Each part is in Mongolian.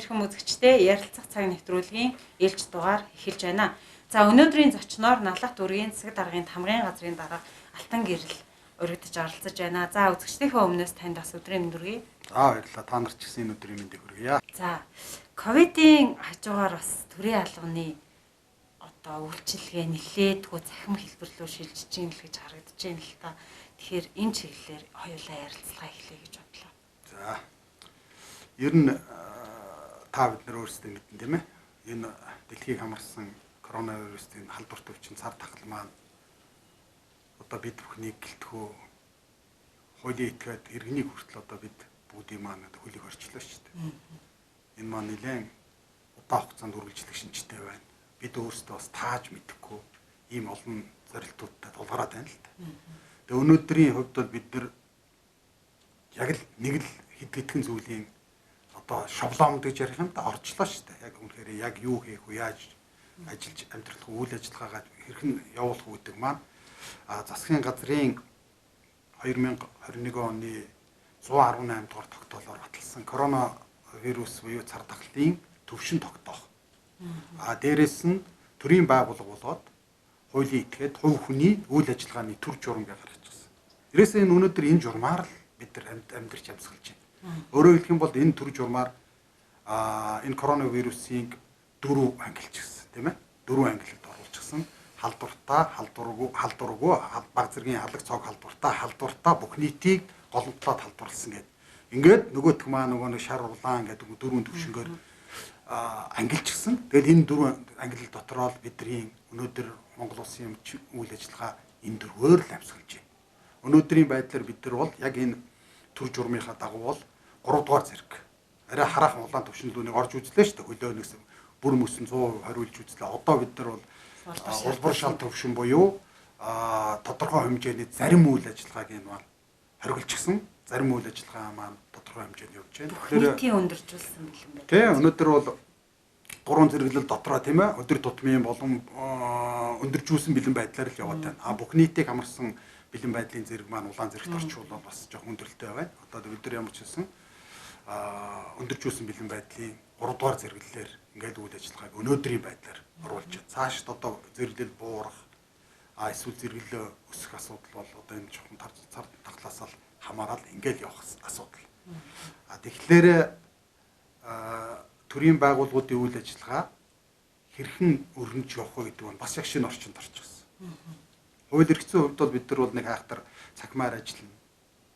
эрхэм үзэгчдээ ярилцах цаг нэвтрүүлгийн ээлж дугаар эхэлж байна. За өнөөдрийн зочноор Налах дүүргийн засаг даргын тамгын газрын дарга Алтан Гэрэл урагдж оролцож байна. За үзэгчдийнхээ өмнөөс танд бас өдрийн мэнд хүргэе. За баярлалаа. Та нарт ч гэсэн энэ өдрийн мэндийг хүргье. За ковидын хажуугаар бас төрийн албаны одоо үйлчилгээ нэлээдгүй захим хэлбэрлүү шилжиж ийн л гэж харагдаж байна л та. Тэгэхээр энэ чиглэлээр хоёулаа ярилцлага эхлэе гэж бодлоо. За. Ер нь та бид нар өөрсдөө мэдэн тийм ээ. Энэ дэлхийг хамарсан коронавирусын халдварт өвчин цар тахал маань одоо бид бүхнийг гэлтгөө хуулийн этгээд иргэнийг хүртэл одоо бид бүгдийн маань хөлийг орчлоо шүү дээ. Энэ маань нэлээд удаан хугацаанд үргэлжлэх шинжтэй байна. Бид өөрсдөө бас тааж мэдэхгүй ийм олон зорилтуудтай тулгараад байна л да. Тэгээ өнөөдрийн хувьд бол бид нар яг л нэг л хэдхэн зүйлийн одоо шаблонд гэж ярих юм да орчлоо шүү дээ. Яг үнэхээр яг юу хийх вэ? Яаж ажиллаж амьдрах үйл ажиллагаагаа хэрхэн явуулах вэ гэдэг маань засгийн газрын 2021 оны 118 дугаар тогтоолоор баталсан коронавирус буюу цар тахлын төвшин тогтоох. Дээрээс нь төрийн байгууллага болоод хуулийн этгээд хувь хүний үйл ажиллагааны төр журам гэж гаргаж ирсэн. Ерөөсөө энэ өнөөдөр энэ журмаар л бид нар амьдрч амьсгалж байна. Өөрөөр хэлэх юм бол энэ төр журмаар энэ коронавирусын 4 ангилчихсан, тийм ээ? 4 ангилалд оруулчихсан. Халдваргүй, баг зэргийн алаг цог халдвартаа бүх нийтийг голомтлоод халдварлсан гэдэг. Ингээд нөгөөх маань нөгөө нэг шар улаан гэдэг 4 төвшнгөөр ангилчихсан. Тэгэл энэ 4 ангилал дотроо л бидний өнөөдөр Монгол улсын үйл ажиллагаа энэ дөрвөөр л амьсгалж байна. Өнөөдрийн байдлаар бид нар бол яг энэ төр журмынхаа дагуу бол 3 дугаар зэрэг арай хараахан улаан төвшинлүүнийг орж үзлээ шүү дээ. Хөлөөнөөс бүр мөсөн 120 үлж үзлээ. Одоо бид нар бол улбар шал төвшин буюу тодорхой хэмжээний зарим үйл ажиллагааг энэ маань хориглочихсон. Зарим үйл ажиллагаа маань тодорхой хэмжээнд явж байна. Тэгэхээр өндөржүүлсэн бэлэн байна. Тий, өнөөдөр бол 3 зэрэглэл дотроо тийм ээ өдөр тутмын болон өндөржүүлсэн бэлэн байдлаар л яваад байна. Бүх нийтийг хамарсан бэлэн байдлын зэрэг маань улаан зэрэгт орчуулбал бас жоох өндөрөлтэй байна. Одоо бид нар ямар ч хэлсэн өндөржүүлсэн бэлэн байдлын 3 дугаар зэрэглэлээр ингээд үйл ажиллагааг өнөөдрийн байдлаар оруулж байна. Цаашд одоо зэрэглэл буурах эсвэл зэрэглэл өсөх асуудал бол одоо энэ жоохон цар тахлаас л хамаарал ингээд явах асуудал. Тэгэхээр төрийн байгууллагуудын үйл ажиллагаа хэрхэн өрнөж явах вэ гэдэг нь бас яг шинэ орчинд орчихсон. Хууль эрх зүйн хувьд бол бид нар бол нэг хайхтар цахимаар ажиллана,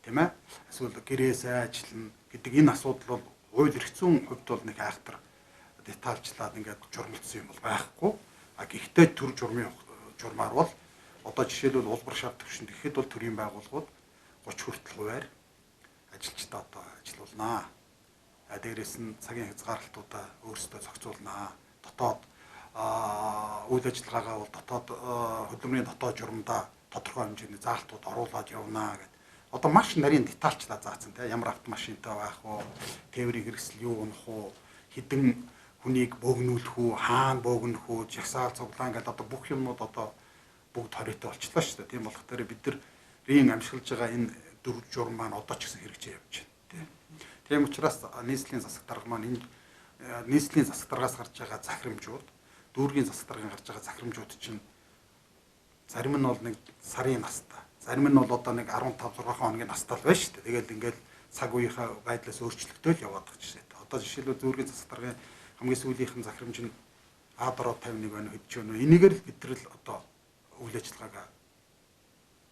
тийм ээ? Эсвэл гэрээсээ ажиллана гэдэг энэ асуудал бол хууль эрх зүйн хувьд бол нэг хайхтар детальчлаад ингээд журмалсан юм бол байхгүй. Гэхдээ төр журмаар бол одоо жишээлбэл улбар шар төвшөнд гэхэд бол төрийн байгууллагууд 30 хүртэл хувиар ажилчдаа одоо ажилуулнаа. Дээрээс нь цагийн хязгаарлалтуудаа өөрсдөө зохицуулнаа. Дотоод үйл ажиллагаагаа бол дотоод хөдөлмөрийн дотоод журамдаа тодорхой хэмжээний заалтууд оруулаад явнаа гэдэг. Одоо маш нарийн детальчлаа заасан тийм ямар автомашинтай байх вэ? Тээврийн хэрэгсэл юу унах вэ? Хэдэн хүнийг бөөгнүүлэх үү? Хаана бөөгнөх үү? Жагсаал цуглаан гэдэг одоо бүх юмнууд одоо бүгд хориотой болчихлоо шүү дээ. Тийм болох дээр бид нарийн амьсгалж байгаа энэ 4 журам маань одоо ч гэсэн хэрэгжиж явж байна. Тийм учраас нийслэлийн засаг дарга маань энэ нийслэлийн засаг даргаас гарч байгаа захирамжууд, дүүргийн засаг даргын гарч байгаа захирамжууд чинь зарим нь бол нэг сарын настай, зарим нь бол одоо нэг 15-6 хоногийн настай л байна шүү дээ. Тэгэл ингээл цаг үеийнхаа байдлаас өөрчлөгдөөл яваад байгаа жишээ. Одоо жишээлбэл дүүргийн засаг даргын хамгийн сүүлийнхэн захирамж нь А451 байна хэд ч өнөө. Энийгээр л бид нар л одоо үйл ажиллагаагаа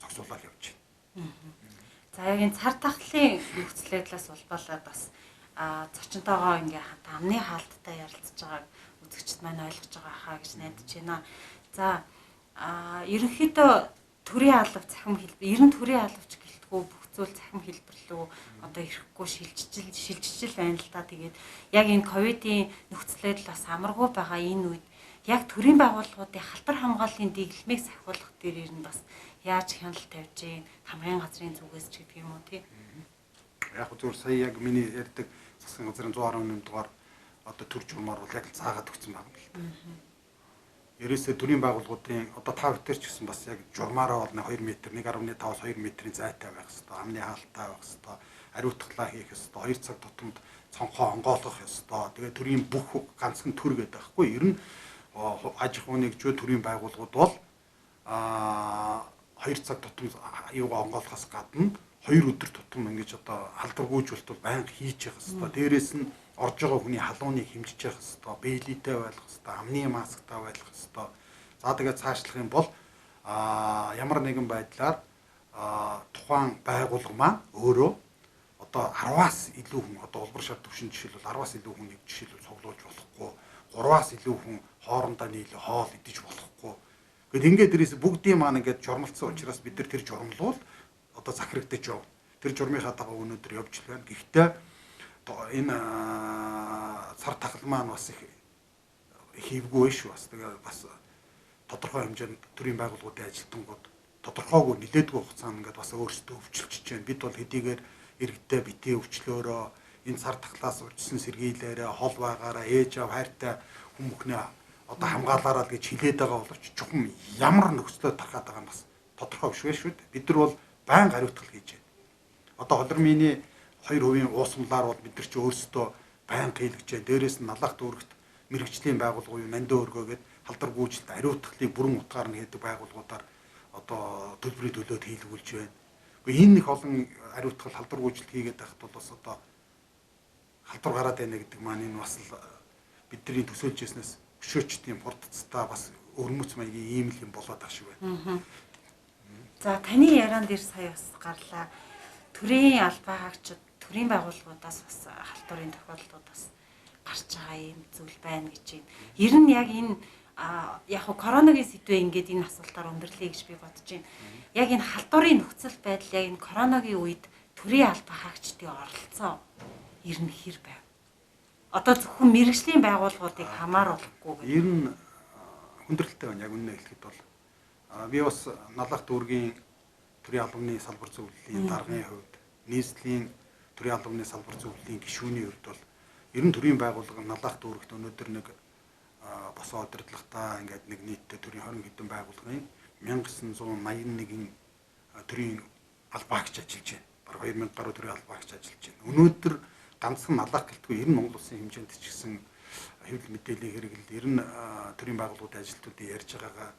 зохицуулаад явж байна. За яг энэ цар тахлын нөхцөл байдлаас улбалаад бас зочинтойгоо ингээ амны хаалттай ярилцж байгааг үзэгчд маань ойлгож байгаа хаа гэж найдаж байна. За ерөнхийдөө төрийн алба захим хэлбэр, ер нь төрийн албач гэлтгүү бүх зүйл захим хэлбэрлүү одоо ирэхгүй шилжижил байна л да. Тэгээд яг энэ ковидын нөхцөл байдал бас амаргүй байгаа энэ үед яг төрийн байгууллагуудын халтар хамгааллын дэглэмийг сахиулах дээр нь бас яаж хяналт тавьж ийн хамгийн газрын зүгээс ч гэдэг юм уу тий. Яг зөв сая яг миний ярьдаг засгийн газрын 118 дугаар одоо төр журмаар бол яг цаагаад өгсөн байна л да. Ерөөсөө төрийн байгууллагуудын одоо та бүхэн ч гэсэн бас яг журмаараа бол 2 м, 1.5-2 м-ийн зайтай байх хэрэгтэй, амны хаалттай байх хэрэгтэй, ариутгалаа хийх ёстой. 2 цаг тутамд цонхоо онгойлгох ёстой. Тэгээ төрийн бүх ганцхан төр гэдэг байхгүй. Ер нь аж ахуйн нэгжүүд төрийн байгууллагууд бол 2 цаг тутам юугаа онгойлгохоос гадна 2 өдөр тутам ингэж одоо халдваргүйжүүлэлт бол байнга хийж явах ёстой. Дээрээс нь орж байгаа хүний халууныг хэмжиж явах ёстой. Бэлитэй байх ёстой. Амны масктай байх ёстой. За тэгээд цаашлах юм бол ямар нэгэн байдлаар тухайн байгууллага маань өөрөө одоо 10-аас илүү хүн одоо улбар шар төвшин жишээлбэл 10-аас илүү хүн нэг жишээлбэл цуглуулж болохгүй. 3-аас илүү хүн хоорондоо нийлээ хоол идэж болохгүй. Гэт ингээд дээрээс бүгдийн маань ингээд журмалцсан учраас бид нар тэр журмлуул одоо захирагдаж яв. Тэр журмынхаа дагуу өнөөдөр явж л байна. Гэхдээ энэ цар тахал маань бас их хийвгүй шүү. Бас тэгээ бас тодорхой хэмжээнд төрийн байгууллагуудын ажилтнууд тодорхойгүй нилээдгүй хугацаанд ингээд бас өөрсдөө өвчлөж байна. Бид бол хэдийгээр иргэдээ битээ өвчлөөрөө энэ цар тахлаас урьдчилан сэргийлээрээ хол байгаараа ээж аав хайртай хүмүүхнээ одоо хамгаалаараа л гэж хилээд байгаа боловч чухам ямар нөхцлөд тархаад байгаа нь бас тодорхой биш байх шүү дээ. Бид нар бол байнга хариуцлага хийж байна. Одоо холормины 2% уусмлаар бол бид нар ч өөрсдөө байнга хийлгэж байна. Дээрээс нь налах дүүрэгт мэрэгжлийн байгууллага юу нандин өргөөгээд халдваргүйжилт хариуцлагыг бүрэн утгаар нь хийдэг байгууллагуудаар одоо төлбөрийн төлөөд хийлгүүлж байна. Гэхдээ энэ их олон хариуцлага халдваргүйжилт хийгээд байхад бол бас одоо халдвар гараад байна гэдэг маань энэ бас л бидний төсөөлж яснаас өшөөч тийм хурдцтай бас өрмөц маягийн ийм л юм болоод байгаа шиг байна. За таны яриан дээр сая бас гарлаа. Төрийн албаа хаагчид төрийн байгууллагуудаас бас халтурын тохиолдлууд бас гарч байгаа юм зүйл байна гэж байна. Ер нь яг энэ яг коронагийн сэдвээ ингээд энэ асуултаар өндөрлөе гэж би бодож байна. Яг энэ халтурын нөхцөл байдал яг энэ коронагийн үед төрийн албаа хаагчдын оролцоо ер нь хэр байв? Одоо зөвхөн мэрэгжлийн байгууллагуудыг хамааруулахгүй гэх. Ер нь хүндрэлтэй байна. Яг үнэ хэлэхэд бол би бас налах дүүргийн төрийн албаны салбар зөвлөлийн даргын хувьд, нийслэлийн төрийн албаны салбар зөвлөлийн гишүүний хувьд бол ер нь төрийн байгууллага налах дүүрэгт өнөөдөр нэг босоо удирдлагатаа ингээд нэг нийтдээ төрийн 20 хэдэн байгууллагын 1981 төрийн албаагч ажиллаж байна. Бараг 2000 гаруй төрийн албаагч ажиллаж байна. Өнөөдөр ганцхан налах гэлтгүй ер нь Монгол улсын хэмжээнд ч гэсэн хэвлэл мэдээллийн хэрэглэл ер нь төрийн байгууллагуудын ажилтнуудын ярьж байгаагаа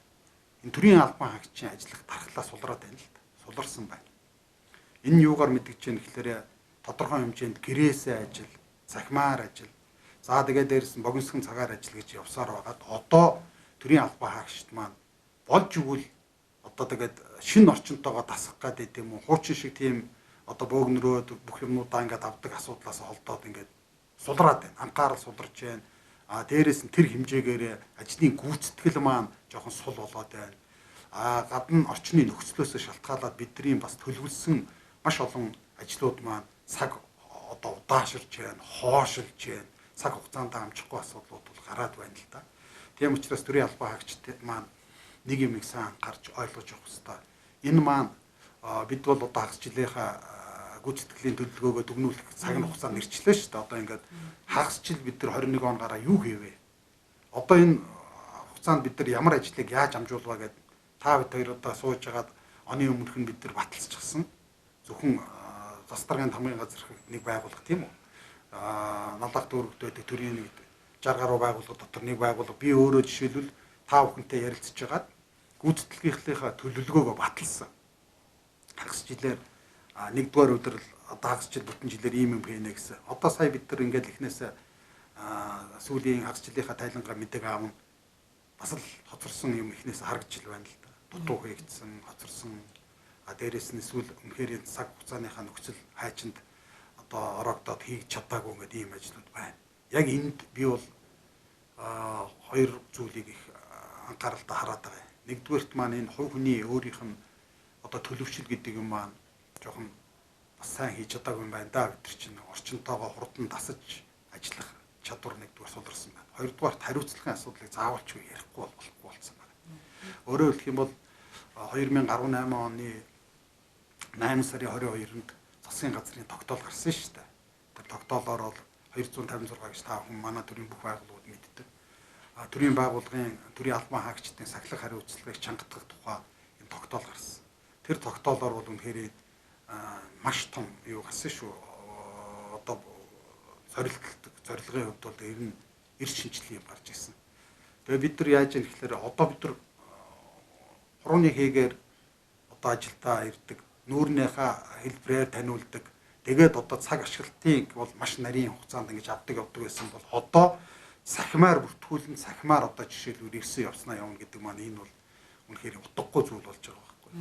энэ төрийн албан хаагчийн ажиллах дархлаа сулраад байна л да. Суларсан байна. Энэ юугаар мэдгэж байна гэхээр тодорхой хэмжээнд гэрээсээ ажил, цахимаар ажил. За тэгээд дээрс нь богиносхон цагаар ажил гэж явсаар байгаад одоо төрийн албан хаагчид маань болж игэл одоо тэгээд шинэ орчинтойгоо дасах гэдэг юм уу? Хуучин шиг тийм одоо бөөгнөрөөд бүх юмнуудаа ингээд авдаг асуудлаас холдоод ингээд сулраад байна. Анхаарал суларч байна. Дээрээс нь тэр хэмжээгээр ажлын гүйцэтгэл маань жоохон сул болоод байна. Гадна орчны нөхцлөөс шалтгаалаад бидний бас төлөвлөсөн маш олон ажлууд маань цаг одоо удаашрж байна, хоошилж байна. Цаг хугацаанд амжихгүй асуудлууд бол гараад байна л да. Тийм учраас төрийн албан хаагчид маань нэг юм их сайн анхаарч ойлгож явах хэрэгтэй. Энэ маань бид бол одоо хагас жилийнхаа гүйцэтгэлийн төлөвлөгөөгөө дүгнүүлэх цагийн хугацаа нэрчлээ шүү дээ. Одоо ингээд хагас жил бид нар 21 он гараа юу хийвэ? Одоо энэ хугацаанд бид нар ямар ажлыг яаж амжуулгаа гэдэг та бид хоёр одоо сууж хагаад оны өмнөх нь бид нар баталцчихсан. Зөвхөн застаргын тамгын газар нэг байгууллага тийм үү? Налах дүүрэгт байдаг төрийн нэг 60 гаруй байгууллага дотор нэг байгууллага би өөрөө жишээлбэл та бүхэнтэй ярилцж хагаад гүйцэтгэлийнхээ төлөвлөгөөгөө баталсан. Хагас жилээр нэгдүгээр өдөр одоо хагас жил бүтэн жилээр ийм юм хийнэ гэсэн. Одоо сая бид нар ингээд эхнээсээ сүүлийн хагас жилийнхаа тайлангаа мэдээг аавн бас л хоцорсон юм эхнээс харагдж ил байна л да. Дутуу хийгдсэн, хоцорсон. Дээрээс нь эсвэл үнэхээр цаг хугацааныхаа нөхцөл хайчинд одоо ороогдоод хийж чадаагүй ингээд ийм ажлууд байна. Яг энд би бол хоёр зүйлийг их анхааралтай хараад байгаа. Нэгдүгээрт маань энэ хувь хүний өөрийнх нь одоо төлөвшил гэдэг юм маань жоохон бас сайн хийж чадаагүй юм байна да. Бид нар чинь орчинтойгоо хурдан дасаж ажиллах чадвар нэгдүгээр суларсан байна. Хоёрдугаарт хариуцлагын асуудлыг заавалч ярихгүй болохгүй болсон байна. Өөрөөр хэлэх юм бол 2018 оны 8 сарын 22-нд засгийн газрын тогтоол гарсан шүү дээ. Тэр тогтоолоор бол 256 гэж та хүн манай төрийн бүх байгууллагууд мэддэг. Төрийн байгууллагын төрийн албан хаагчдын сахилах хариуцлагыг чангатгах тухай энэ тогтоол гарсан. Тэр тогтоолоор бол үнэхээр маш том юу гарсан шүү. одоо зорилгын хувьд бол ер нь эрс шинжилгээ юм гарч ирсэн. Тэгээ бид нар яаж юм гэхээр одоо бид нар хурууны хийгээр одоо ажилдаа ирдэг, нүүрнийхээ хэлбэрээр таниулдаг. Тэгээд одоо цаг ашиглалтыг бол маш нарийн хугацаанд ингэж авдаг явдаг байсан бол одоо сахимаар бүртгүүлэн сахимаар одоо жишээлбэл ирсэн явснаа явна гэдэг маань энэ бол үнэхээр утгагүй зүйл болж байгаа байхгүй.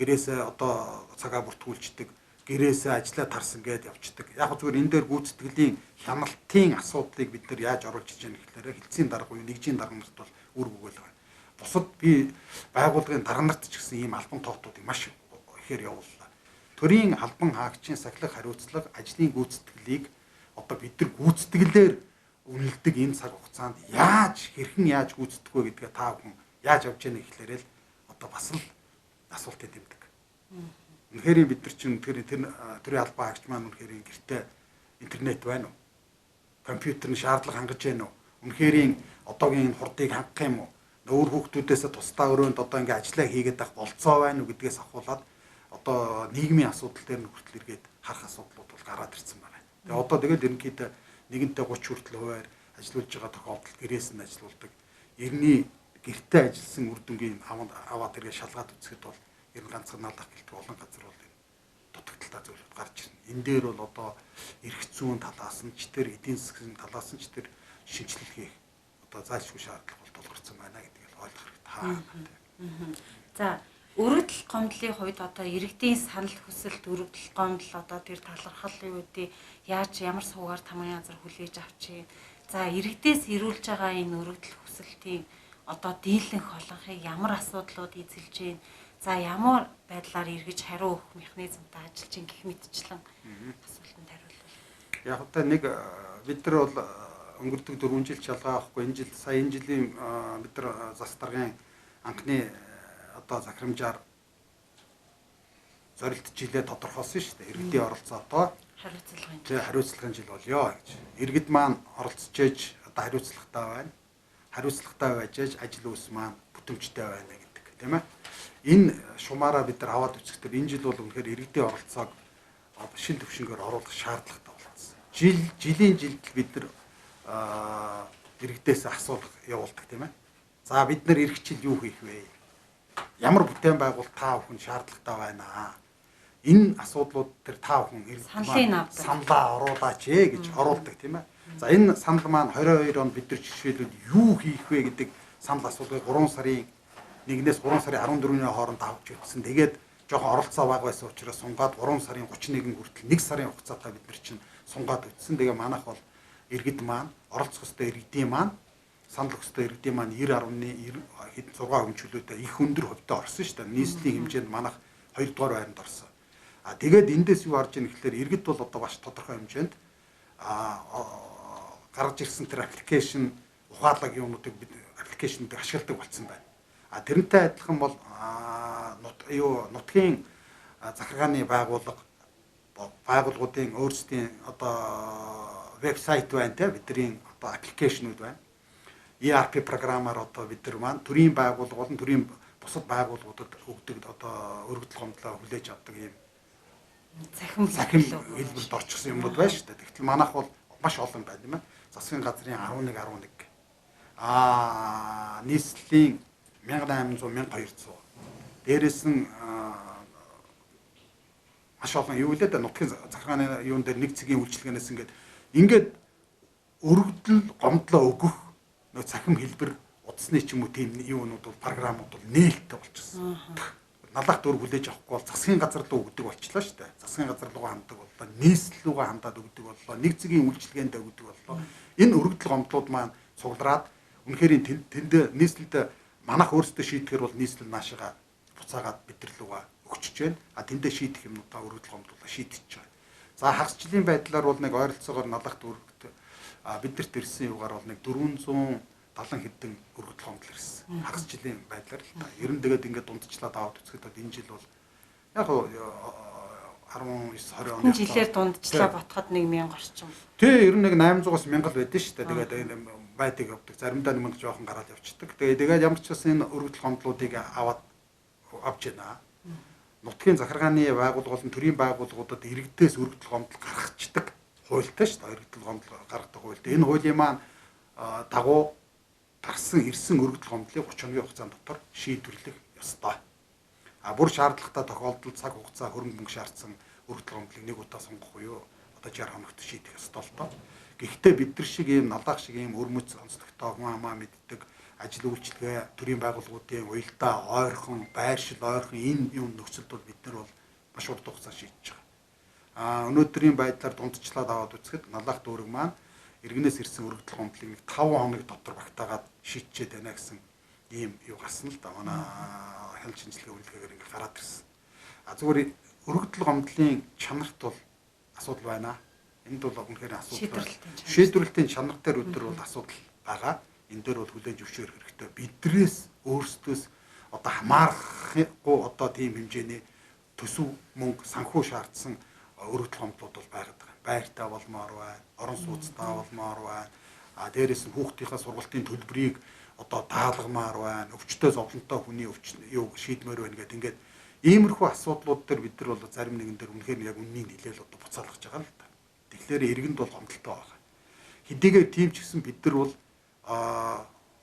Гэрээсээ одоо цагаа бүртгүүлждэг, гэрээсээ ажиллаа тарсан гэдээ явцдаг. Яг зүгээр энэ дээр гүйцэтгэлийн хяналтын асуудлыг бид нар яаж оруулж иж яах гэхээр хилцээний дарга буюу нэгжийн дарга нарт бол үр өгөөл байна. Бусад би байгууллагын дарга нарт ч гэсэн ийм албан тоотуудыг маш ихээр явууллаа. Төрийн албан хаагчийн сахилах хариуцлага ажлын гүйцэтгэлийг одоо бид нар гүйцэтгэлээр үнэлдэг энэ цаг хугацаанд хэрхэн яаж гүйцэтгэх вэ гэдгээ та бүхэн яаж авч яах гэхээр л одоо бас л асуулт өгдөг. Үнэхээр бид нар чинь тэр төрийн албан хаагч маань үнэхээр гэртээ интернет байна уу? Компьютерны шаардлага хангаж байна уу? Үнэхээр одоогийн энэ хурдыг хангах юм уу? Өөр хүүхдүүдээс тусдаа өрөөнд одоо ингээ ажиллаа хийгээд байх болцоо байна уу гэдгээс ахуулаад одоо нийгмийн асуудал дээр нь хүртэл эргээд харах асуудлууд бол гараад ирсэн байна. Тэгээ одоо тэгээд ерөнхийдөө нэгэнтээ 30 хүртэл хуваар ажиллаж байгаа тохиолдолд гэрээс нь ажиллаулдаг. Эртний гэртээ ажилласан үр дүнгийн аваад эргээ шалгаад үзэхэд бол ер нь ганцхан наалах гэлтэг олон газар бол энэ дутагдaltaа зөвлөд гарч ирнэ. Энэ дээр бол одоо эрх зүйн талаас нь ч тэр эдийн засгийн талаас нь ч тэр шинжилгээ хийх одоо зайлшгүй шаардлага бол тулгарсан байна гэдгийг ойлгох хэрэгтэй. За өргөдөл гомдлын хувьд одоо иргэдийн санал хүсэлт өргөдөл гомдол одоо тэр талархлын үедээ ямар суугаар тамгын газар хүлээж авчи. За иргэдээс ирүүлж байгаа энэ өргөдөл хүсэлтийн одоо дийлэнх болгохыг ямар асуудлууд эзэлж байна. За ямар байдлаар эргэж хариу өгөх механизмтай ажиллаж ин гэх мэтчлэн асуултанд хариулвал. Яг одоо нэг бид нар бол өнгөрдөг 4 жил шалгаа авахгүй энэ жилийн бид нар зас даргын анхны одоо захирамжаар зорилт жилээ тодорхойлсон шүү дээ. Иргэдийн оролцоотой хариуцлагын жил болёо гэж. Иргэд маань оролцож ээж одоо хариуцлагатай байна. Хариуцлагатай байж ээж ажил үйлс маань бүтэмжтэй байна гэдэг тийм ээ. Энэ шумаараа бид нар аваад үзэхдээ энэ жил бол үнэхээр иргэдийн оролцоог шин төвшингээр оруулах шаардлагатай болсон. Жилийн жилд бид нар иргэдээс асуулга явуулдаг тийм ээ. За бид нар ирэх жил юу хийх вэ? Ямар бүтээн байгуулалт та бүхэн шаардлагатай байна. Энэ асуудлууд тэр та бүхэн саналаа оруулаач гэж оруулдаг тийм ээ. За энэ санал маань 22 онд бид нар жишээлбэл юу хийх вэ гэдэг санал асуулгыг 3 сарын 1-ээс 3 сарын 14-ний хооронд авч үзсэн. Тэгээд жоохон оролцоо бага байсан учраас сунгаад 3 сарын 31 хүртэл 1 сарын хугацаатай бид нар чинь сунгаад үзсэн. Тэгээ манайх бол иргэд маань оролцох ёстой иргэдийн маань санал өгсөй иргэдийн маань 90.6 хэмжүүлэлтэй их өндөр хувьтай орсон шүү дээ. Нийслэлийн хэмжээнд манайх 2 дугаар байранд орсон. Тэгээд эндээс юу харж байгаа гэхээр иргэд бол одоо маш тодорхой хэмжээнд гаргаж ирсэн тэр аппликейшн ухаалаг юмнуудыг бид аппликейшнуудыг ашигладаг болсон байна. Тэрнтэй адилхан бол нутгийн захиргааны байгууллагуудын өөрсдийн одоо вебсайт байна те бидний одоо аппликейшнүүд байна. ERP програмаар одоо бид нар маань төрийн байгууллага болон төрийн бусад байгууллагуудад өгдөг одоо өргөдөл гомдлоо хүлээж авдаг юм цахим хэлбэрт орчихсон юмнууд байна шүү дээ. Тэгтэл манайх бол маш олон байна тийм ээ. Засгийн газрын 11 нийслэлийн 1800 1200 дээрээс нь маш олон юу лээ да нутгийн захиргааны юун дээр нэг цэгийн үйлчилгээнээс ингээд өргөдөл гомдлоо өгөх нөө цахим хэлбэр утасны ч юм уу тийм юунууд бол програмууд бол нээлттэй болчихсон. Налах дүр хүлээж авахгүй бол засгийн газар руу өгдөг болчихлоо шүү дээ. Засгийн газар руу ханддаг боллоо, нийслэл рүү хандаад өгдөг боллоо, нэг цэгийн үйлчилгээнд өгдөг боллоо. Энэ өргөдөл гомдлууд маань цуглараад үнэхээр тэнд нийслэлд манайх өөрсдөө шийдэхэр бол нийслэл наашаага буцаагаад бид нар лугаа өгчөж байна. Тэндээ шийдэх юмнуудаа өргөдөл гомдлуулаа шийдчихэж байгаа. За хагасчлалын байдлаар бол нэг ойролцоогоор налах дүргт бидэрт ирсэн юугаар бол нэг 470 хэдэн өргөдөл гомдол ирсэн. Хагас жилийн байдлаар л та. Ер нь тэгээд ингээд дундчлаад аваад үзэхэд энэ жил бол яг 19-20 оны жилээр дундчлаа ботход 1000 орчим. Тий, ер нь нэг 800-аас 1000 байдэн шүү дээ. Тэгээд энэ байдаг явдаг. Заримдаа 1000 жоохон гараад явцдаг. Тэгээд ямар ч бас энэ өргөдөл гомдлуудыг авч яана. Нутгийн захиргааны байгууллага болон төрийн байгууллагуудад иргэдээс өргөдөл гомдол гаргацдаг. хуультай шүү дээ. Өргөдөл гомдол гаргадаг хуультай. Энэ хуулийн маань дагуу гарсан ирсэн өргөдөл гомдлыг 30 хоногийн хугацаанд дотор шийдвэрлэх ёстой. Бүр шаардлагатай тохиолдолд цаг хугацаа хөрөнгө мөнгө шаардсан өргөдөл гомдлыг нэг удаа сонгох буюу одоо 60 хоногт шийдэх ёстой л доо. Гэхдээ бид нар шиг ийм налаах шиг ийм өрмөц онцлогтой хамаа мэддэг ажил үйлчилгээ төрийн байгууллагуудын уялдаа ойрхон байршил ойрхон энэ юм нөхцөлд бол бид нар бол маш урт хугацаа шийдэж байгаа. Өнөөдрийн байдлаар дундчлаад аваад үзэхэд налаах дүүрэг маань иргэнээс ирсэн өргөдөл гомдлыг 5 хоног дотор багтаагаад шийдчихэд байна гэсэн ийм юу гарсан л да. Манай хяналт шинжилгээ үйлдвэрлэгээр ингэ гараад ирсэн. Зүгээр өргөдөл гомдлын чанарт бол асуудал байна. Энд бол үнэхээр асуудал байна. Шийдвэрлэлтийн чанар дээр өдөр бол асуудал байгаа. Энэ дээр бол хүлээн зөвшөөрөх хэрэгтэй. Бидрээс өөрсдөөс одоо хамаарахгүй одоо тийм хэмжээний төсөв мөнгө санхүү шаардсан өргөдөл гомдлууд бол байгаад байгаа. Байртаа болмоор байна, орон сууцтай болмоор байна. Дээрээс нь хүүхдийнхээ сургалтын төлбөрийг одоо даалгамаар байна. Өвчтөе зовлонтой хүний юу шийдмээр байна гэдэг ингээд иймэрхүү асуудлууд дээр бид нар бол зарим нэгэн дээр үнэхээр яг үннийг хэлээл одоо буцаалгаж байгаа л да. Тэгэхээр иргэнд бол гомдолтой байгаа. Хэдийгээр тийм ч гэсэн бид нар бол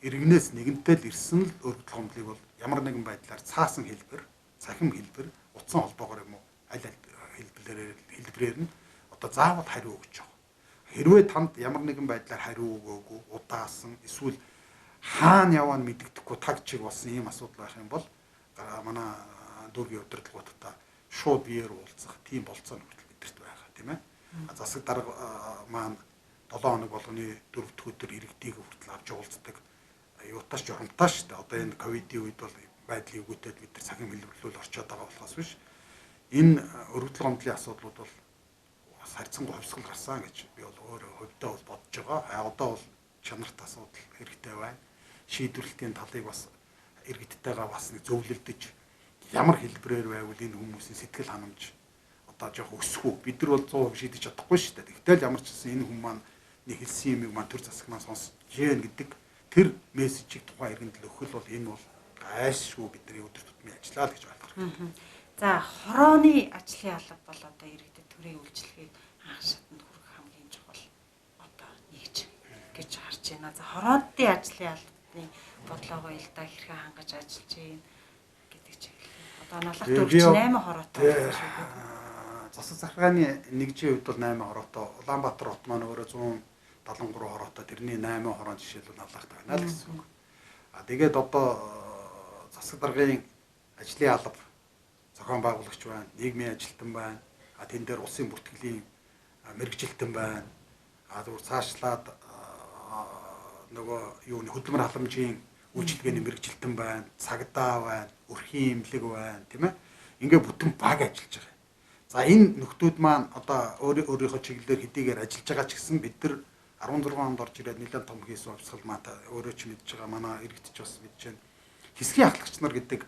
иргэнээс нэгэнтэй л ирсэн л өргөдөл гомдлыг бол ямар нэгэн байдлаар цаасан хэлбэр, цахим хэлбэр, утсан холбоогоор юм уу аль хэлбэрээр нь одоо заавал хариу өгч байгаа. Хэрвээ танд ямар нэгэн байдлаар хариу өгөөгүй, удаасан эсвэл хаана яваа нь мэддэхгүй таг чиг болсон ийм асуудал байх юм бол манай дүүргийн удирдлагуудтай шууд биеэр уулзах тийм болцоо нөхцөл бидэрт байгаа тийм ээ. Засаг дарга маань 7 хоног болгоны 4 дахь өдөр иргэдийг хүртэл авч уулздаг. Юутаас жоромтаа шүү дээ. Одоо энэ ковидын үед бол байдлыг өгөөдөд бид нар цахим хэлбэрлүүл орчоод байгаа болохоос биш. Энэ өргөдөл гомдлын асуудлууд бол харьцангуй хөвсгөл гарсан гэж би бол өөрөө хувьдаа бол бодож байгаа. Одоо бол чанарт асуудал хэрэгтэй байна. Шийдвэрлэлтийн талыг бас иргэдтэйгээ бас нэг зөвлөлдөж ямар хэлбэрээр байвал энэ хүмүүсийн сэтгэл ханамж одоо жоох өсөх үү? Бид нар бол 100% шийдэж чадахгүй шүү дээ. Тэгтэл ямар ч гэсэн энэ хүмүүс маань нэг хэлсэн юмыг маань төр засаг маань сонсож гэн гэдэг тэр мессежийг тухайн иргэнд л өгөх бол энэ бол гайшгүй бидний өдөр тутмын ажиллаа л гэж ойлгох хэрэгтэй. За хорооны ажлын алба бол одоо иргэдэд төрийн үйлчлэгийг анх шатанд хүргэх хамгийн чухал одоо нэгж гэж харж байна. За хороодын ажлын албаны бодлогоо ил да хэрхэн хангаж ажиллаж байна гэдэг чиглэл. Одоо налах дүүрч 8 хороотой байна шүү дээ. Засаг захиргааны нэгжийн хувьд бол 8 хороотой. Улаанбаатар хот маань өөрөө 173 хороотой. Тэрний 8 хорон жишээлбэл налахтай байна л гэсэн үг. Тэгээд одоо засаг даргын ажлын алба зохион байгуулагч байна, нийгмийн ажилтан байна. Тэн дээр улсын бүртгэлийн мэрэгжилтэн байна. Зүгээр цаашлаад нөгөө юу хөдөлмөр халамжийн үйлчилгээний мэрэгжилтэн байна, цагдаа байна, өрхийн эмнэлэг байна, тийм ээ. Ингээ бүтэн баг ажиллаж байгаа. За энэ нөхдүүд маань одоо өөрийнхөө чиглэлээр хэдийгээр ажиллаж байгаа ч гэсэн бид нар 16 онд орж ирээд нэлээд том хийсэн хувьсгал маань өөрөө ч мэдж байгаа, манай иргэдч бас мэдж байна. Хэсгийн ахлагч нар гэдэг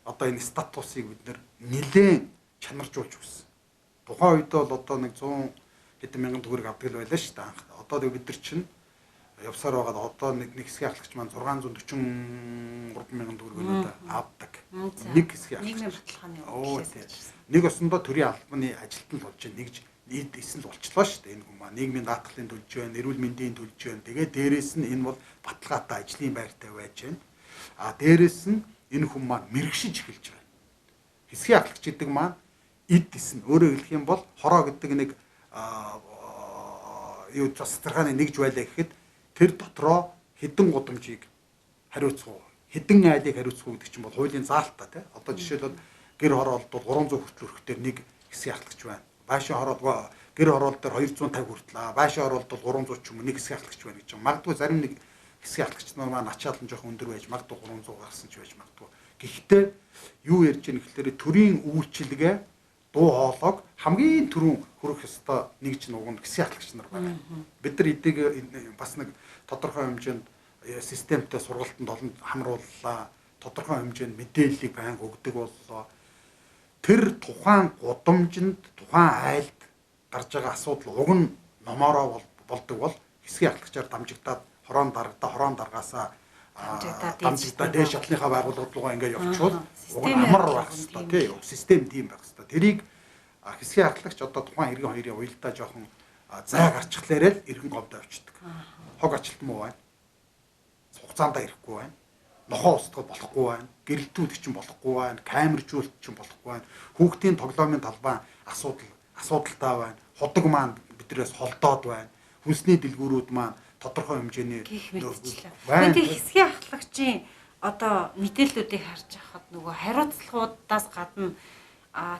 одоо энэ статусыг бид нар нэлээд чанаржуулж өгсөн. Тухайн үед бол одоо нэг 100 хэдэн мянган төгрөг авдаг л байлаа шүү дээ. Одоо бид нар чинь явсаар байгаад одоо нэг хэсгийн ахлагч маань 643 мянган төгрөг авдаг. Нэг хэсгийн ахлагч. Нэг осондоо төрийн албаны ажилтан л болж байна. Нэгж нийт эсэл болчлоо шүү дээ энэ хүмүүс. Нийгмийн даатгалын төлж байна, эрүүл мэндийн төлж байна. Тэгээд дээрэс нь энэ бол баталгаатай ажлын байртай байж байна. Дээрэс нь энэ хүмүүс маань мэрэгшиж эхэлж байна. Хэсгийн ахлагч гэдэг маань эд эсн өөрөөр хэлэх юм бол хороо гэдэг нэг юу застраханы нэгж байлаа гэхэд тэр дотроо хэдэн гудамжийг хариуцах уу, хэдэн айлыг хариуцах уу гэдэг чинь бол хуулийн заалтаа тий. Одоо жишээлбэл гэр хороолт бол 300 хүртэл өрөхтөр нэг хэсгийн ахлагч байна. Байшин хороолт гэр хороолт дээр 250 хүртэл байшин хороолт бол 300 ч юм уу нэг хэсгийн ахлагч байна гэж байна. Магадгүй зарим нэг хэсгийн ахлагч нар маань ачаал нь жоох өндөр байж магадгүй 300 гарсан ч байж магадгүй. Гэхдээ юу ярьж байгаа гэхээр төрийн үйлчилгээ дуу хоолойг хамгийн түрүүн хүрэх ёстой нэг ч нуганд хэсгийн ахлагч нар байна. Бид нар эдийг бас нэг тодорхой хэмжээнд системтэй сургалтанд олон хамрууллаа. Тодорхой хэмжээнд мэдээллийг байнга өгдөг боллоо. Тэр тухайн гудамжинд тухайн айлд гарч байгаа асуудал уг нь номороо болдог бол хэсгийн ахлагчаар дамжигдаад хорон даргаасаа дамжигдаад дээш шатлынхаа байгууллагууд руугаа ингээд явчихвол уг нь амар байх хэрэгтэй тий систем тийм байх хэрэгтэй. Тэрийг хэсгийн ахлагч одоо тухайн иргэн хоёрын уялдаа жоохон зай гарчихлаарэ л иргэн говьд авчдаг. Хог ачлт муу байна. Хугацаанд ирэхгүй байна. Нохоо устгах болохгүй байна. Гэрэлтүүд чинь болохгүй байна. Камержуулт чинь болохгүй байна. Хүүхдийн тоглоомын талбай асуудалтай байна. Худаг маань бидрээс холдоод байна. Хүнсний дэлгүүрүүд маань тодорхой хэмжээний байна. Тэгвэл хэсгийн ахлагчийн одоо мэдээллүүдийг харж байхад нөгөө хариуцлагуудаас гадна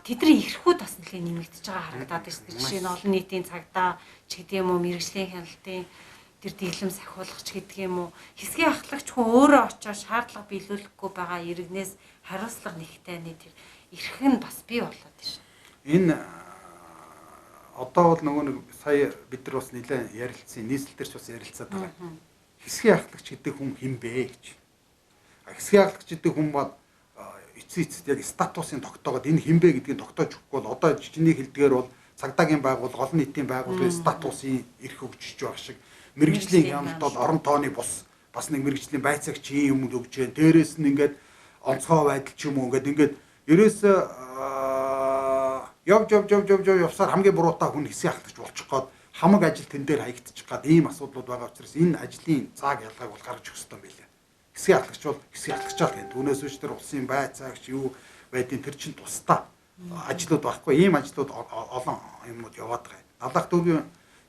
тэдний эрхүүд бас нэлээд нэмэгдэж байгаа харагдаад байна. Жишээ нь олон нийтийн цагдаа ч гэдэг юм уу, мэрэгжлийн хяналтын тэр дэглэм сахиулагч гэдэг юм уу, хэсгийн ахлагч хүн өөрөө очиж шаардлага биелүүлэхгүй байгаа иргэнээс хариуцлага нэгтэй тэр эрх нь бас бий болоод байна. Энэ одоо бол нөгөө нэг сая бид нар бас нэлээд ярилцсан, нийслэл дээр ч бас ярилцаад байгаа. Хэсгийн ахлагч гэдэг хүн хэн бэ гэж. Хэсгийн ахлагч гэдэг хүн бол эцэст яг статусын тогтоогод энэ хэн бэ гэдгийг тогтоож өгөхгүй бол одоо чиний хэлдгээр бол цагдаагийн байгууллага, олон нийтийн байгууллагын статусын эрх өгч байгаа шиг мэрэгжлийн хяналт бол орон тооны бус бас нэг мэрэгжлийн байцаагч юм өгж जैन. Дээрээс нь ингээд онцгой байдал ч юм уу ингээд ерөөсөө явсаар хамгийн буруутай хүн хэсгийн ахлагч болчих гээд хамаг ажил тэн дээр хаягдчих гээд ийм асуудлууд байгаа учраас энэ ажлын цааг ялгааг бол гаргаж өгөх ёстой юм билээ. Хэсгийн ахлагч бол хэсгийн ахлагчаа л гэнэ. Түүнээс үүш тэр улсын байцаагч юу байдیں۔ Тэр чинь тусдаа ажлууд байхгүй. Ийм ажлууд олон юмуд яваад байгаа. Далайх дүүргийн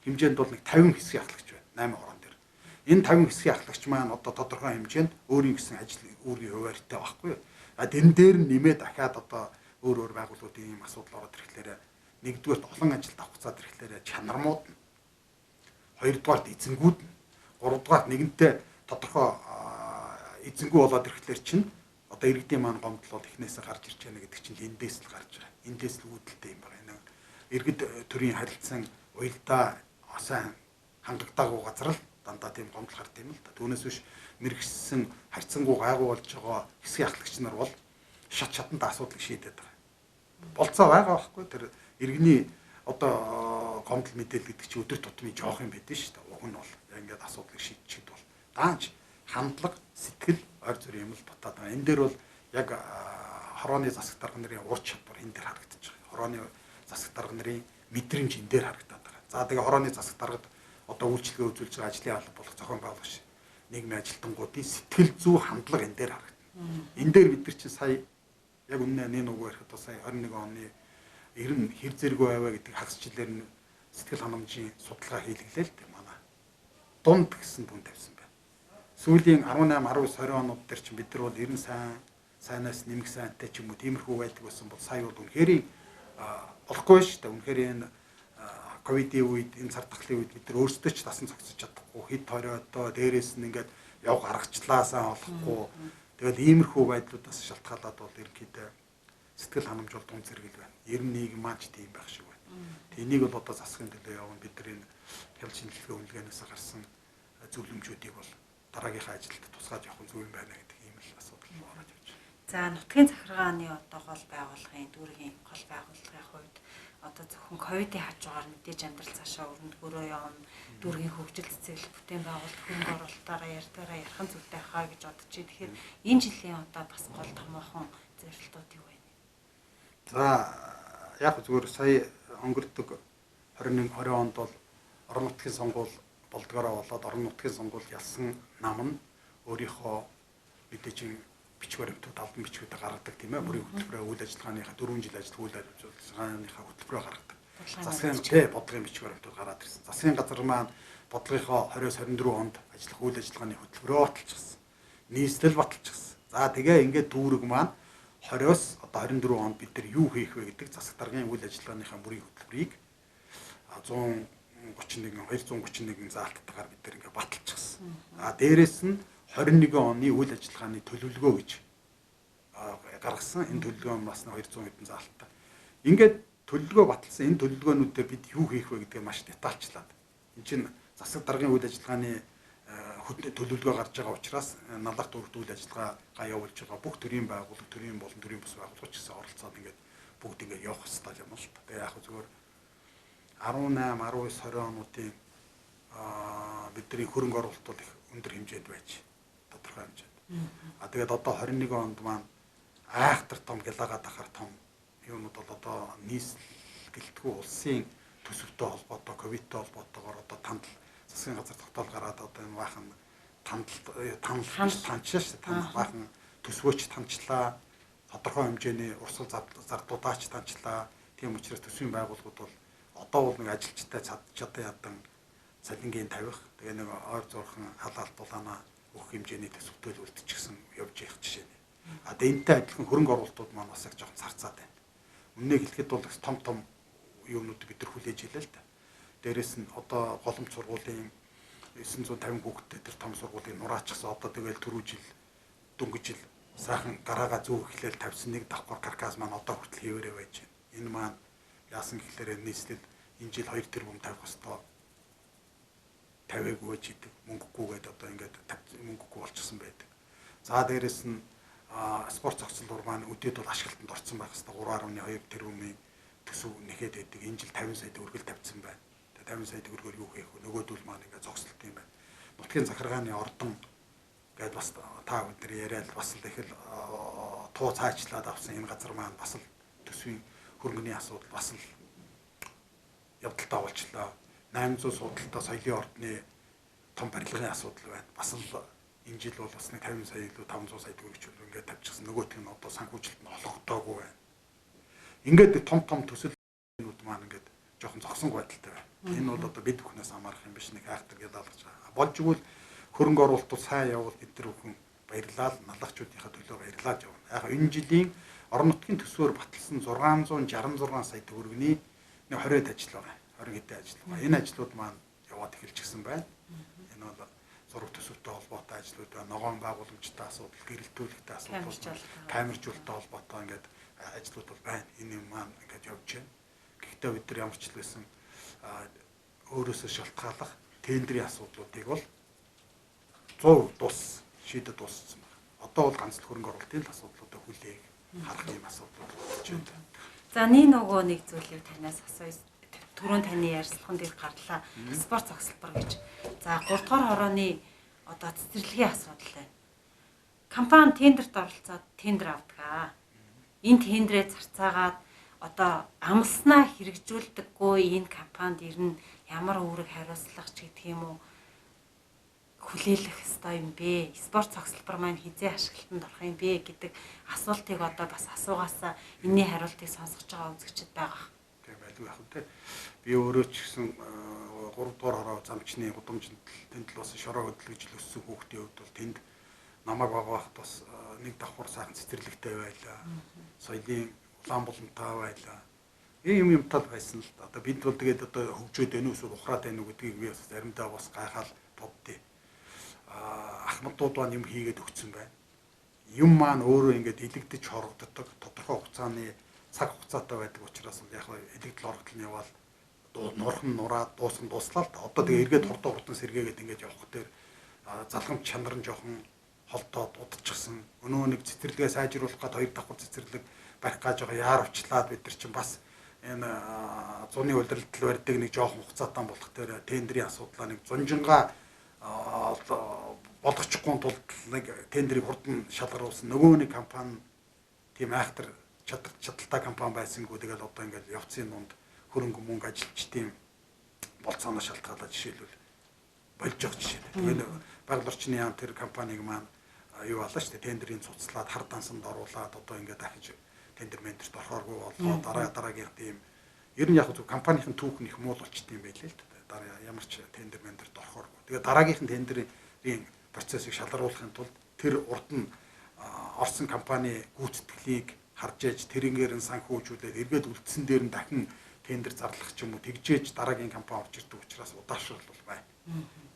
хэмжээнд бол нэг 50 хэсгийн ахлагч байна. 8 орон дээр. Энэ 50 хэсгийн ахлагч маань одоо тодорхой хэмжээнд өөрийн гэсэн ажил өөрийн хуваарьтай байхгүй. Тэн дээр нь нэмээд дахиад одоо өөр байгууллагуудын ийм асуудал ороод ирэхлээр нэгдүгээр олон ажилд авахцаад ирэхлээр чанармууд нь, хоёрдугаар эзэнгүүд нь, гуравдугаар нэгэнтээ тодорхой эзэнгүү болоод ирэхлээр чинь одоо иргэдийн маань гомдол бол эхнээсээ гарч ирж байна гэдэг чинь эндээс л гарч байгаа. Эндээс л үүдэлтэй юм байна. Иргэд төрийн харилцан уялдаа сайн хангагдаагүй газар л дандаа тийм гомдол гард юм л да. Түүнээс биш мэрэгсэн харьцангуй гайгуулж байгаа хэсгийн ахлагч нар бол шатандаа асуудлыг шийдээд байгаа. Болцоо байгаа байхгүй тэр иргэний одоо гомдол мэдээлэл гэдэг чинь өдөр тутмын жоох юм байдэн шүү дээ. Уг нь бол ингээд асуудлыг шийдчихэд бол даанч хандлага, сэтгэл, ойр зүрийн юм л батаад байгаа. Энэ дээр бол яг хорооны засаг дарга нарын ур чадвар энэ дээр харагдаж байгаа. Хорооны засаг дарга нарын мэдрэмж энэ дээр харагдаад байгаа. За тэгээ хорооны засаг даргад одоо үйлчлэгээ үзүүлж байгаа ажлын алба болох зохион байгуулагч нийгмийн ажилтнуудын сэтгэл зүй хандлага энэ дээр харагдана. Энэ дээр бид нар чинь сая яг үнэ нэг үгүй ярихад сая 21 оны ер нь хэр зэрэг байваа гэдэг хагас жилээр нь сэтгэл ханамжийн судалгаа хийлгэлээ л дээ манай. Дунд гэсэн дүн тавьсан байна. Сүүлийн 18, 19, 20 онууд дээр чинь бид нар бол ер нь сайнаас нэмэх сайнтай ч юм уу тиймэрхүү байдаг байсан бол сая бол үнэхээр болохгүй шүү дээ. Үнэхээр энэ ковидын үед энэ цар тахлын үед бид нар өөрсдөө ч тасан цогцож чадахгүй хэд ториодоо дээрээс нь ингээд яв гаргачлаа сайн олохгүй. Тэгэл иймэрхүү байдлуудаас шалтгаалаад бол ерөнхийдөө сэтгэл ханамж бол дунд зэрэгэл байна. Ер нь нийгэм маань ч тийм байх шиг байна. Энийг бол одоо засахын төлөө явна бид нар энэ хяналт шинжилгээ үнэлгээнээс гарсан зөвлөмжүүдийг бол дараагийнхаа ажилд тусгаж явах зүйл байна гэдэг ийм л асуудал ороод явж байна. За нутгийн захиргааны одоо гол байгууллагын дүүргийн гол байгууллагын хувьд одоо зөвхөн ковидын хажуугаар мэдээж амьдрал цаашаа өрнөдгөрөө явна. Дүүргийн хөгжил цэцэглэл бүтээн байгуулалт хөрөнгө оруулалтаараа ярихын зүйтэй хаа гэж бодож байна. Тэгэхээр энэ жилийн одоо бас гол томоохон зорилтууд юу вэ? За яг зүгээр сая өнгөрдөг 20 онд бол орон нутгийн сонгуул болдгороо болоод орон нутгийн сонгуул ялсан нам нь өөрийнхөө мэдээж бичиг баримтууд албан бичгүүдэд гаргадаг тийм ээ. Бүрийн хөтөлбөрөөр үйл ажиллагааныхаа 4 жил ажилтг үйл ажиллагааныхаа хөтөлбөрөөр гаргадаг. Засгийн бодлогын бичиг баримтууд гараад ирсэн. Засгийн газар маань бодлогынхоо 20-24 онд ажиллах үйл ажиллагааны хөтөлбөрөө баталчихсан. Нийслэл баталчихсан. За тэгээ ингээд дүүрэг маань 20-оос одоо 24 онд бид нар юу хийх вэ гэдэг засаг даргын үйл ажиллагааныхаа бүрийн хөтөлбөрийг 231 заалттайгаар бид нар ингээд баталчихсан. Дээрээс нь 21 оны үйл ажиллагааны төлөвлөгөө гэж гаргасан. Энэ төлөвлөгөө бас 200 хэдэн заалттай. Ингээд төлөвлөгөө баталсан энэ төлөвлөгөөнүүдээр бид юу хийх вэ гэдгээ маш детальчлаад. Энд чинь засаг даргын үйл ажиллагааны төлөвлөгөө гарч байгаа учраас налах дүүрэгт үйл ажиллагаагаа явуулж байгаа бүх төрлийн байгууллага, төрлийн болон төрлийн бус байгууллагч гэсэн оролцоод ингээд бүгд ингээд явах хэрэгтэй юм л та. Тэгээ яг зүгээр 18, 19, 20 онуудын бидний хөрөнгө оруулалт бол их өндөр хэмжээнд байж тодорхой хэмжээнд. Тэгээд одоо 21 онд маань айхтар том гялаагаад ахаар том юмуд бол одоо нийслэл гэлтгүү улсын төсөвтэй холбоотой, ковидтэй холбоотойгоор одоо тандал засгийн газар тогтоол гараад одоо энэ баахан танчлаа шүү дээ. Баахан төсвөөч танчлаа, тодорхой хэмжээний урсгал зардуудаач танчлаа. Тийм учраас төсвийн байгууллагууд бол одоо бол нэг ажилчтай чадан ядан цалингийн тавих, тэгээ нэг ойр зурхан халаалт дулаанаа өгөх хэмжээний төсөвтэй үлдчихсэн явж явах жишээ. А энэтэй адилхан хөрөнгө оруулалтууд маань бас яг жоохон царцаад байна. Үннийг хэлэхэд бол том юмнууд бид нар хүлээж илээ л да. Дээрээс нь одоо голомт сургуулийн 950 хүүхэдтэй тэр том сургуулийн нураачихсан одоо тэгэл түрүү жил дөнгөж жил сайхан гараага зүүх эхлээл тавьсан нэг давхар каркас маань одоо хүртэл хийвэрээ байж байна. Энэ маань яасан гэхлээр нийслэл энэ жил 2 тэрбум тавих хэвээр тавиагүй ч идэг мөнгөгүйгээд одоо ингээд мөнгөгүй болчихсон байдаг. За дээрэс нь спорт зохицолдор маань үдээд бол ашиглалтанд орсон байх хэвээр 3.2 тэрбумын төсөв нэхэд байдаг. Энэ жил 50 сая төгрөгөл тавьсан байна. Тэгээ 50 сая төгрөгөөр юу хийх вэ? Нөгөөдөл маань ингээд зогсолт юм байна. Нутгийн захиргааны ордон гэдээ бас та бүдэр яриад бас л их л туу цаачлаад авсан энэ газар маань бас л төсвийн хөрөнгөний асуудал бас л явдалтай болчлоо. 800 судалтай соёлын ордны том барилгын асуудал байна. Бас л энэ жил бол бас нэг 50 сая илүү 500 сая төгрөг ингээд тавьчихсан. Нөгөөх нь одоо санхүүжилт нь олгогдоогүй байна. Ингээд том төсөлнүүд маань ингээд жоохон зогсонг байдалтай байна. Энэ бол одоо бид бүхнээс хамаарах юм биш, нэг хайхтар гэдээ алгаж байгаа. Болж игэл хөрөнгө оруулалтууд сайн явбал бид нар бүхэн баярлал, налагчдынхаа төлөө баярлаад явна. Яг энэ жилийн орон нутгийн төсвөөр баталсан 666 сая төгрөгийн нэг 20-д ажил байгаа. 20 хэдэн ажил байгаа. Энэ ажлууд маань яваад эхэлчихсэн байна. Энэ бол зураг төсөвтэй холбоотой ажлууд байна. Ногоон байгууламжтай асуудал, гэрэлтүүлэгтэй асуудал, камержуулалттай холбоотой ингээд ажлууд бол байна. Энэ юм маань ингээд явж байна. Гэхдээ бид нар ямар ч л байсан өөрөөсөө шалтгааллах тендерийн асуудлуудыг бол 100% шийдэд дууссан байна. Одоо бол ганц л хөрөнгө оруулалтын асуудлуудаа хүлээх харах юм асуудлууд болж байна. За нэг зүйлийг танаас асууя. Түрүүн таны ярилцлаган дээр гарлаа. Спорт зохицолбор гэж. За 3 дугаар хорооны одоо цэцэрлэгийн асуудал байна. Компани тендерт оролцоод тендер авдаг. Энэ тендерээ зарцаагаад одоо амлснаа хэрэгжүүлдэггүй энэ компанид ирнэ ямар үүрэг хариуцлага ч гэдэг юм уу хүлээлгэх ёстой юм бэ? Спорт зохицолбор маань хизээ ашиглалтанд орох юм бэ гэдэг асуултыг одоо бас асуугаасаа энэний хариултыг сонсгож байгаа үзэгчид байгаа. Тийм байлгүй яг үү. Би өөрөө ч гэсэн 3 дугаар хороо замчны гудамжинд тэнд л бас шороо хөдөлгөж өссөн хүүхдийн хувьд бол тэнд намайг байгаа хат бас нэг давхар сайхан цэцэрлэгтэй байлаа. Соёлын улаан булантай байлаа. Ийм тал байсан л да. Одоо бид бол тэгээд одоо хөгжөөд байна уу эсвэл ухраад байна уу гэдгийг би бас заримдаа бас гайхаад боддیں۔ Ахмадууд маань юм хийгээд өгсөн байна. Юм маань өөрөө ингээд илэгдэж хорогддог, тодорхой хугацааны цаг хугацаатай байдаг учраас яг илэгдэл орогдол нь яваад нурхан нураад дуслаа л да. Одоо тэгээ эргээд хурдан сэргээгээд ингээд явах дээр залхамж чанар нь жоохон холдоод удчихсан. Өнөө нэг цэцэрлэгээ сайжруулах гээд 2 давхар цэцэрлэг барих гэж байгаа яар учлаад бид нар чинь бас энэ зуны удирдал барьдаг нэг жоохон хугацаатай болох дээр тендерийн асуудлаа нэг зунжингаа болгочихгүй тулд нэг тендерийг хурдан шалгаруулсан. Нөгөө нэг компани тийм айхтар чадaltaй компани байсангүй тэгэл одоо ингээд явцын дунд хөрөнгө мөнгө ажилчдын болцооноос шалтгаалаад жишээлбэл болж байгаа жишээ. Тэгээд байгаль орчны яам тэр компаниг маань юу болоо шүү дээ. Тендерийн цуцлаад хар дансанд оруулаад одоо ингээд дахиж тендер менторт орохооргүй болоо дараагийн тийм ер нь яг зөв компанийн түүх нь их муу болчт юм байлээ л дээ. Дараа ямар ч тендер менторт орохооргүй. Тэгээд дараагийнх нь тендерийн процессыг шалгаруулахын тулд тэр урд нь орсон компани гүйцэтгэлийг харж ээж тэрнгээр нь санхүүжүүлээд эргээд үлдсэн дээр нь дахин тендер зарлах ч юм уу тэгжээж дараагийн компани орж ирдэг учраас удаашрал бол байна.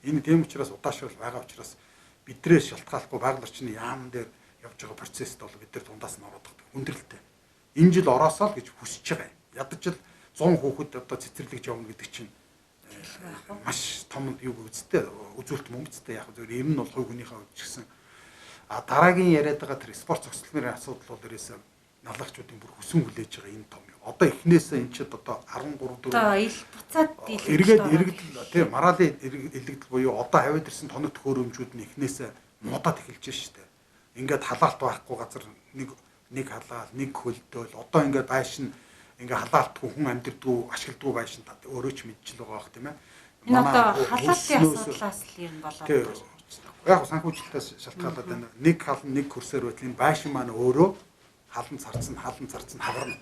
Энэ тийм учраас удаашрал байгаа учраас бидрээс шалтгааллахгүй байгаль орчны яам дээр явж байгаа процессд бол бид нар дундаас нь ороод байгаа хүндрэлтэй. Энэ жил ороосоо л гэж хүсэж байгаа юм. Ядаж л 100 хүүхэд одоо цэцэрлэгж явна гэдэг чинь маш том юу үсттэй үзүүлэлт мөнгөцтэй яг зөв ер нь бол хувь хүнийхээ хувьд ч гэсэн дараагийн яриад байгаа тэр спорт зохицлын асуудал бол ерөөсөө налагчдын бүр хүсэн хүлээж байгаа энэ том юм. Одоо эхнээсээ энэ чинь одоо 13 одоо ил буцаад иргэдэл тийм мараалын илэгдэл буюу одоо хавьд ирсэн тоног төхөөрөмжүүд нь эхнээсээ муудаад эхэлж штэ. Ингээд халаалт байхгүй газар нэг халаал нэг хөлдөөл одоо ингээд байшин ингээ халаалтгүй хүн амьдрдгүй ашигладгүй байшин та өөрөө ч мэдчихэл байгаа бох тийм ээ. Энэ одоо халаалтын асуудлаас л юм болоод байна. Яг санхүүжилтээс шалтгаалаад байна. Нэг халан нэг хөрсөөр байтал энэ байшин маань өөрөө халан царцсан хагарна.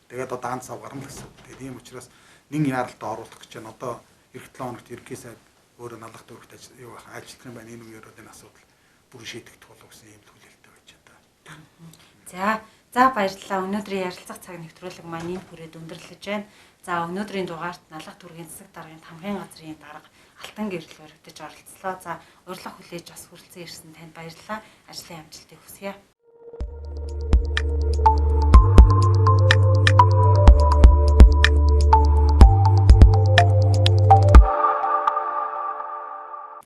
Тэгээд одоо даан цав гарна гэсэн. Тэгээд ийм учраас нэг яаралтай оруулах гэж байна. Одоо эх 7 хоногт ерөнхий сайд өөрөө налах төвөгт ажиллах юм байна. Энэ үеэр энэ асуудал бүр шийдэгдэх болов гэсэн ийм төлөвлөлтөй байж байна. За баярлалаа. Өнөөдрийн ярилцах цаг нэвтрүүлэг маань энд хүрээд өндөрлөж байна. За өнөөдрийн дугаарт налах түргийн засаг даргын хамгийн газрын дарга Алтан гэрэл өргөдөж оролцлоо. За урилга хүлээж бас хүрэлцэн ирсэн танд баярлалаа. Ажлын амжилтыг хүсье.